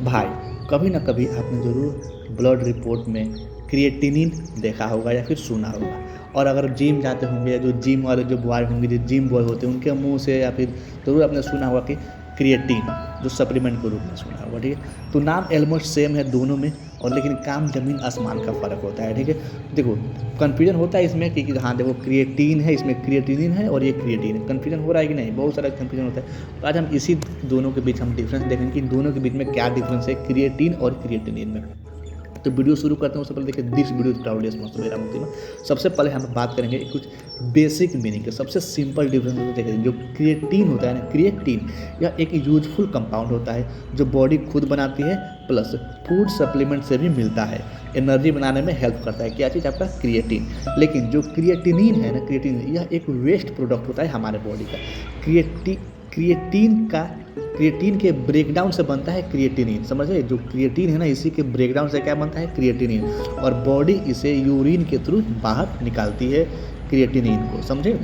भाई कभी ना कभी आपने ज़रूर ब्लड रिपोर्ट में क्रिएटिनिन देखा होगा या फिर सुना होगा। और अगर जिम जाते होंगे या जो जिम वाले जो बॉय होंगे, जो जिम बॉय होते हैं, उनके मुंह से या फिर ज़रूर आपने सुना होगा कि क्रिएटिन, जो सप्लीमेंट के रूप में सुना होगा। ठीक है, तो नाम ऑलमोस्ट सेम है दोनों में, और लेकिन काम ज़मीन आसमान का फ़र्क होता है। ठीक है, देखो कन्फ्यूजन होता है इसमें कि हाँ देखो क्रिएटिन है, इसमें क्रिएटिनिन है और ये क्रिएटिन है। कन्फ्यूजन हो रहा है कि नहीं? बहुत सारा कन्फ्यूजन होता है। तो आज हम इसी दोनों के बीच हम डिफरेंस देखेंगे कि दोनों के बीच में क्या डिफरेंस है क्रिएटिन और क्रिएटिनिन में। तो वीडियो शुरू करते हैं उससे पहले देखिए दिस वीडियो क्राउडियस मस्त मेरा मुक्ति में सबसे पहले हम बात करेंगे कुछ बेसिक मीनिंग के। सबसे सिंपल डिफरेंस देखेंगे, जो क्रिएटिन होता है ना, क्रिएटिन यह एक यूजफुल कंपाउंड होता है जो बॉडी खुद बनाती है, प्लस फूड सप्लीमेंट से भी मिलता है, एनर्जी बनाने में हेल्प करता है। क्या चीज़? आपका क्रिएटिन। लेकिन जो क्रिएटिनिन है ना, क्रिएटिन यह एक वेस्ट प्रोडक्ट होता है हमारे बॉडी का। क्रिएटिन के ब्रेकडाउन से बनता है क्रिएटिनिन। समझे? जो क्रिएटिन है ना, इसी के ब्रेकडाउन से क्या बनता है? क्रिएटिनिन। और बॉडी इसे यूरिन के थ्रू बाहर निकालती है क्रिएटिनिन को। समझे?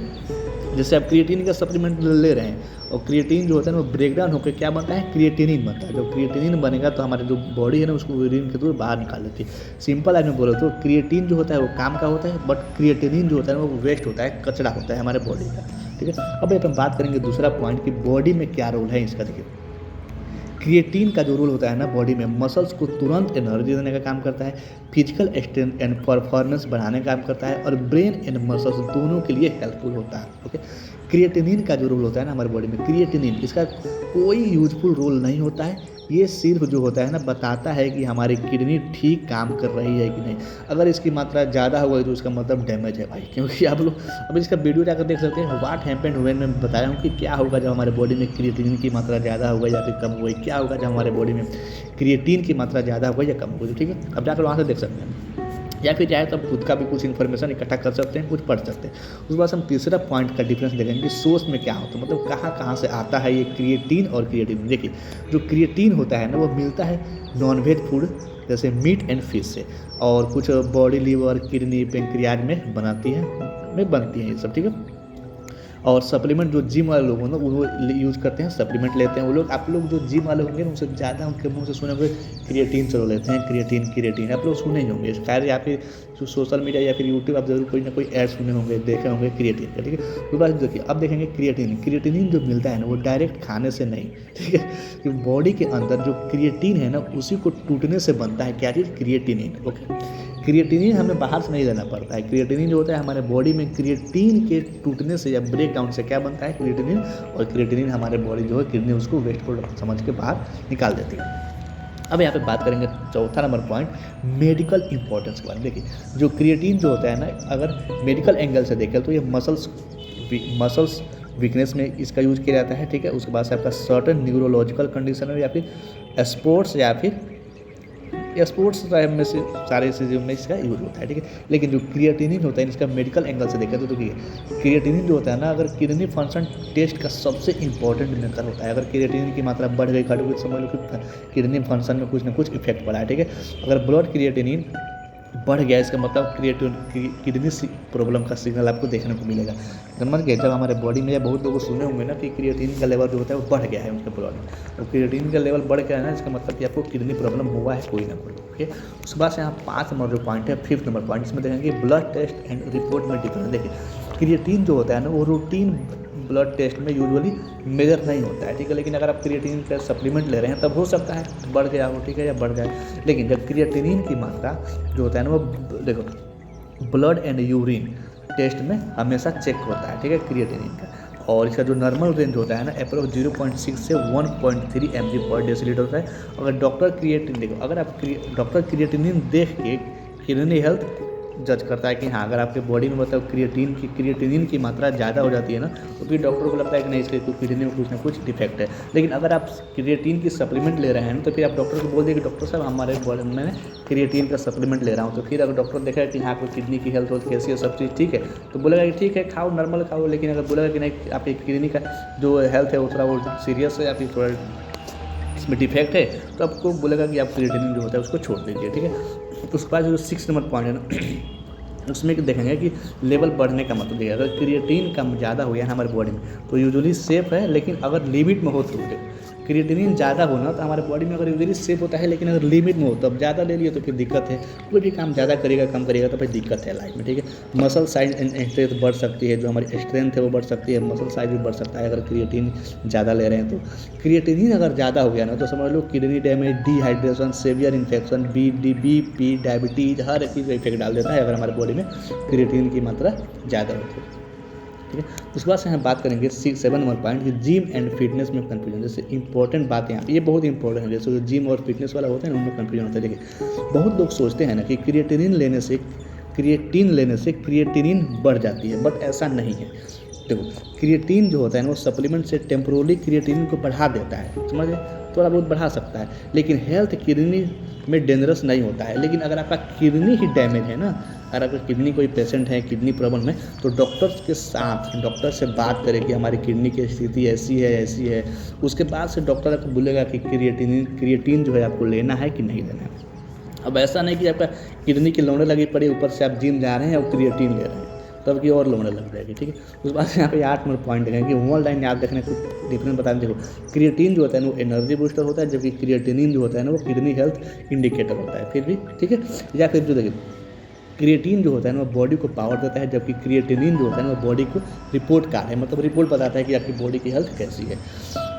जैसे आप क्रिएटिन का सप्लीमेंट ले रहे हैं और क्रिएटिन जो होता है ना वो ब्रेकडाउन होकर क्या बनता है? क्रिएटिनिन बनता है। जो क्रिएटिनिन बनेगा तो हमारे जो बॉडी है ना उसको यूरिन के थ्रू बाहर निकाल लेती है। सिंपल लाइन में बोलो तो क्रिएटिन जो होता है वो काम का होता है, बट क्रिएटिनिन जो होता है वो वेस्ट होता है, कचरा होता है हमारे बॉडी का। ठीक है, अब अपन बात करेंगे दूसरा पॉइंट कि बॉडी में क्या रोल है इसका। देखिए क्रिएटिन का जो रोल होता है ना बॉडी में, मसल्स को तुरंत एनर्जी देने का काम करता है, फिजिकल स्ट्रेंथ एंड परफॉर्मेंस बढ़ाने का काम करता है, और ब्रेन एंड मसल्स दोनों के लिए हेल्पफुल होता है। ओके, क्रिएटिनिन का जो रोल होता है ना हमारे बॉडी में, क्रिएटिनिन इसका कोई यूजफुल रोल नहीं होता है। ये सिर्फ जो होता है ना बताता है कि हमारी किडनी ठीक काम कर रही है कि नहीं। अगर इसकी मात्रा ज़्यादा हो गई तो इसका मतलब डैमेज है भाई, क्योंकि आप लोग अब इसका वीडियो जाकर देख सकते हैं व्हाट हैपेंड व्हेन मैं बताया हूँ कि क्या होगा जब हमारे बॉडी में क्रिएटिनिन की मात्रा ज़्यादा हो गई या फिर कम हो गई, क्या होगा जब हमारे बॉडी में क्रिएटिन की मात्रा ज़्यादा हो गई या कम हो गई। ठीक है, अब जाकर वहाँ से देख सकते हैं, या फिर चाहे तो खुद का भी कुछ इन्फॉर्मेशन इकट्ठा कर सकते हैं, कुछ पढ़ सकते हैं। उसके बाद हम तीसरा पॉइंट का डिफरेंस देखेंगे कि सोर्स में क्या होता है, मतलब कहाँ कहाँ से आता है ये क्रिएटिन और क्रिएटिनिन। देखिए जो क्रिएटिन होता है ना वो मिलता है नॉनवेज फूड जैसे मीट एंड फिश से, और कुछ बॉडी लीवर किडनी पेंक्रियाज में बनती है ये सब। ठीक है, और सप्लीमेंट जो जिम वाले लोग होंगे वो यूज़ करते हैं, सप्लीमेंट लेते हैं वो लोग। आप लोग जो जिम वाले होंगे उनसे ज़्यादा उनके मुंह से सुने होंगे क्रिएटिन चलो लेते हैं, क्रिएटिन आप लोग सुने ही होंगे खैर, या फिर जो सोशल मीडिया या फिर यूट्यूब आप जरूर कोई ना कोई ऐड सुने होंगे, देखे होंगे क्रिएटिन का। ठीक है, उसके बाद देखिए अब देखेंगे क्रिएटिनिन जो मिलता है ना वो डायरेक्ट खाने से नहीं। ठीक है, कि बॉडी के अंदर जो क्रिएटिन है ना उसी को टूटने से बनता है। क्या चीज़? क्रिएटिनिन। ओके, क्रिएटिनिन हमें बाहर से नहीं लेना पड़ता है। क्रिएटिनिन जो होता है हमारे बॉडी में क्रिएटिन के टूटने से या ब्रेक डाउन से क्या बनता है? क्रिएटिनिन। और क्रिएटिनिन हमारे बॉडी जो है किडनी उसको वेस्ट प्रोडक्ट समझ के बाहर निकाल देती है। अब यहाँ पे बात करेंगे चौथा नंबर पॉइंट मेडिकल इंपॉर्टेंस के बारे में। देखिए जो क्रिएटिन जो होता है ना अगर मेडिकल एंगल से देखें तो ये मसल्स वीकनेस में इसका यूज़ किया जाता है। ठीक है, उसके बाद से आपका सर्टन न्यूरोलॉजिकल कंडीशन है या फिर स्पोर्ट्स में से सारे चीज़ों में इसका यूज होता है। ठीक है, लेकिन जो क्रिएटिनिन होता है इसका मेडिकल एंगल से देखें तो देखिए क्रिएटिनिन जो होता है ना अगर किडनी फंक्शन टेस्ट का सबसे इंपॉर्टेंट मेकर होता है। अगर क्रिएटिनिन की मात्रा बढ़ गई घट गई समझ लो कि किडनी फंक्शन में कुछ ना कुछ इफेक्ट पड़ा है। ठीक है, अगर ब्लड क्रिएटिनिन बढ़ गया इसका मतलब किडनी प्रॉब्लम का सिग्नल आपको देखने को मिलेगा। समझ गए? जब हमारे बॉडी में या बहुत लोगों को सुने होंगे ना कि क्रिएटिनिन का लेवल जो होता है वो बढ़ गया है उनके ब्लड में, तो क्रिएटिनिन का लेवल बढ़ गया है ना इसका मतलब कि आपको किडनी प्रॉब्लम हुआ है कोई ना कोई। ओके, उसके बाद से यहाँ 5 नंबर जो पॉइंट है, 5th नंबर पॉइंट, इसमें देखेंगे ब्लड टेस्ट एंड रिपोर्ट में डिफरेंस। देखिए क्रिएटिन जो होता है ना वो रूटीन ब्लड टेस्ट में यूजुअली मेजर नहीं होता है। ठीक है, लेकिन अगर आप क्रिएटिनिन का सप्लीमेंट ले रहे हैं तब हो सकता है बढ़ गया हो, ठीक है, या बढ़ जाए। लेकिन जब क्रिएटिनिन की मात्रा जो होता है ना वो देखो ब्लड एंड यूरिन टेस्ट में हमेशा चेक होता है। ठीक है, क्रिएटिनिन का, और इसका जो नॉर्मल रेंज होता है ना अप्रोक्स 0.6 से 1.3 mg/dl होता है। अगर डॉक्टर क्रिएटिनिन देख के किडनी हेल्थ जज करता है कि हाँ अगर आपके बॉडी में मतलब क्रिएटिनिन की मात्रा ज़्यादा हो जाती है ना तो फिर डॉक्टर को लगता है कि नहीं इसके किडनी में कुछ ना कुछ डिफेक्ट है। लेकिन अगर आप क्रिएटिन की सप्लीमेंट ले रहे हैं तो फिर आप डॉक्टर को बोल दें कि डॉक्टर साहब हमारे बॉडी में क्रिएटिन का सप्लीमेंट ले रहा हूँ, तो फिर अगर डॉक्टर देखा कि हाँ कोई किडनी की हेल्थ कैसी है सब चीज़ ठीक है तो बोलेगा कि ठीक है खाओ नॉर्मल खाओ। लेकिन अगर बोलेगा कि नहीं आपकी किडनी का जो हेल्थ है वो थोड़ा वो सीरियस है या फिर थोड़ा इसमें डिफेक्ट है तो आपको बोलेगा कि आप क्रिएटिनिन जो होता है उसको छोड़ दीजिए। ठीक है, उसके बाद जो 6 नंबर पॉइंट है ना उसमें देखेंगे कि लेवल बढ़ने का मतलब देखिए अगर क्रिएटिन कम ज़्यादा हो गया हमारे बॉडी में तो यूजुअली सेफ है, लेकिन अगर लिमिट में हो तो क्रिएटिनिन ज़्यादा होना तो हमारे बॉडी में अगर यूजली सेफ होता है, लेकिन अगर लिमिट में हो तो अब ज़्यादा ले लिए तो फिर दिक्कत है। कोई भी काम ज़्यादा करेगा कम करेगा तो फिर दिक्कत है लाइफ में, ठीक है। मसल साइज एंड स्ट्रेंथ बढ़ सकती है, जो हमारी स्ट्रेंथ है वो बढ़ सकती है, मसल साइज भी बढ़ सकता है अगर क्रिएटिन ज़्यादा ले रहे हैं तो। क्रिएटिनिन अगर ज़्यादा हो गया ना तो समझ लो kidney damage, dehydration, severe infection, BP, diabetes, हर एक चीज़ इफेक्ट डाल देता है अगर हमारे बॉडी में क्रिएटिन की मात्रा ज़्यादा होती है, ठीक है। उसके बाद से हम बात करेंगे 7 नंबर पॉइंट कि जिम एंड फिटनेस में कन्फ्यूजन। जैसे इंपॉर्टेंट बात यहाँ पे, ये बहुत इंपॉर्टेंट है, जैसे जो जिम और फिटनेस वाला होता है ना उनमें कन्फ्यूजन होता है। देखिए बहुत लोग सोचते हैं ना कि क्रिएटिनिन लेने से क्रिएटिनिन बढ़ जाती है, बट ऐसा नहीं है। देखो क्रिएटिन जो होता है ना वो सप्लीमेंट से टेम्पोरली क्रिएटिनिन को बढ़ा देता है, समझे, थोड़ा बहुत बढ़ा सकता है, लेकिन हेल्थ किडनी में डेंजरस नहीं होता है। लेकिन अगर आपका किडनी ही डैमेज है ना, अगर किडनी कोई पेशेंट है किडनी प्रॉब्लम में, तो डॉक्टर से बात करें कि हमारी किडनी की स्थिति ऐसी है, उसके बाद से डॉक्टर आपको बोलेगा कि क्रिएटिन जो है आपको लेना है कि नहीं लेना है। अब ऐसा नहीं कि आपका किडनी की लौड़े लगी पड़ी, ऊपर से आप जिम जा रहे हैं और क्रिएटिन ले रहे हैं, तब की और लौड़े लग जाएगी, ठीक है। उस बात से यहाँ पे 8 नंबर पॉइंट है कि वन लाइन याद रखने को डिफरेंस बता दें। देखो क्रिएटिन जो होता है ना वो एनर्जी बूस्टर होता है, जबकि क्रिएटिनिन जो होता है ना वो किडनी हेल्थ इंडिकेटर होता है, फिर भी ठीक है। या फिर जो देखिए क्रिएटिन जो होता है ना वो बॉडी को पावर देता है, जबकि क्रिएटिनिन जो होता है ना वो बॉडी को रिपोर्ट कार्ड है, मतलब रिपोर्ट बताता है कि आपकी बॉडी की हेल्थ कैसी है।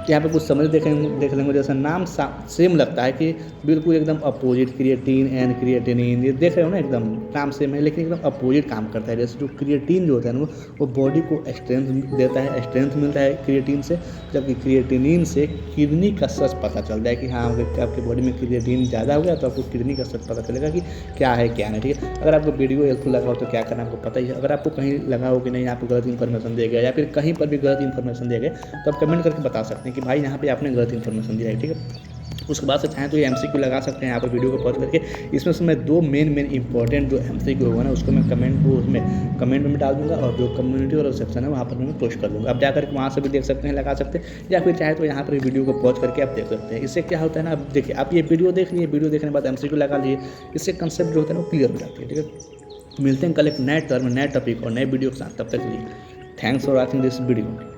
यहाँ पे कुछ समझ देख लेंगे, जैसा नाम सेम लगता है कि बिल्कुल एकदम अपोजिट, क्रिएटिन एंड क्रिएटिनिन, ये देख रहे हो ना एकदम नाम सेम है लेकिन एकदम अपोजिट काम करता है। जैसे जो क्रिएटिन जो होता है ना वो बॉडी को स्ट्रेंथ देता है, स्ट्रेंथ मिलता है क्रिएटिन से, जबकि क्रिएटिनिन से किडनी का सच पता चलता है कि हाँ आपकी बॉडी में क्रिएटिन ज़्यादा हो गया तो आपको किडनी का सच पता चलेगा कि क्या है क्या नहीं, ठीक है। अगर आपको वीडियो हेल्पफुल लगा हो तो क्या करना आपको पता ही है। अगर आपको कहीं लगा हो कि नहीं आपको गलत इन्फॉर्मेशन दिया गया या फिर कहीं पर भी गलत इन्फॉर्मेशन दिया गया तो आप कमेंट करके बता सकते हैं कि भाई यहाँ पे आपने गलत इन्फॉर्मेशन दिया है, ठीक है। उसके बाद से चाहें तो ये MCQ लगा सकते हैं यहाँ पर वीडियो को पॉज करके। इसमें से मैं 2 मेन इंपॉर्टेंट जो MCQ होगा ना उसको मैं कमेंट में डाल दूंगा, और जो कम्युनिटी और सेक्शन है वहाँ पर मैं पोस्ट कर दूंगा। आप जाकर वहाँ से भी देख सकते हैं, लगा सकते हैं, या फिर चाहे तो यहाँ पर वीडियो को पॉज करके आप देख सकते हैं। इससे क्या होता है ना, अब देखिए आप ये वीडियो देख लिए, वीडियो देखने के बाद MCQ लगा लिए, इससे कंसेप्ट जो होता है ना वो क्लियर हो जाती है, ठीक है। मिलते हैं कल एक नए टर्म, नए टॉपिक और नए वीडियो के साथ, तब तक के लिए thanks for watching this video.